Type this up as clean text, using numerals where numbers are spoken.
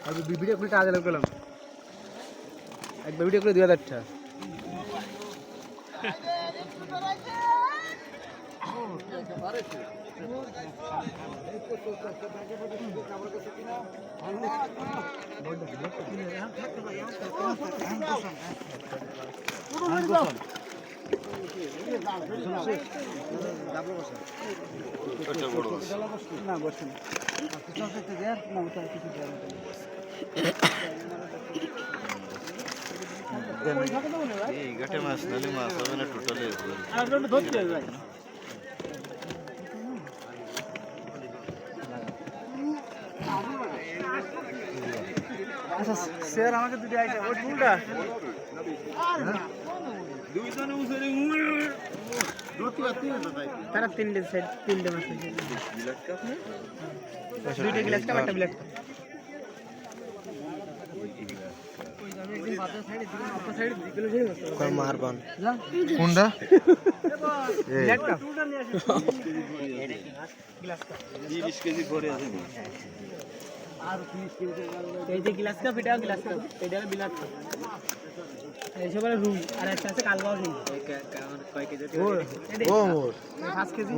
আর video করে টাকা দিলাম একবার ভিডিও করে 2000 টাকা না বসে না ঘাটে মাছ নালে মাছ হবে না টোটালি আচ্ছা স্যার আমাকে দুটো আইটেম ওই ফুলটা তারা তিনটে সেট তিনটে মাছ দুইটা গ্লাস কাপ একটা ব্ল্যাক মারবান কোনটা ব্ল্যাক কাপ 20 কেজি ভরে আছে আর 30 কেজি এই যে গ্লাস কাপ এটা গ্লাস কাপ এটা বিলাত কাপ এই সব রুম আর একটা আছে কালবাও নেই কয় কেজি ও 5 কেজি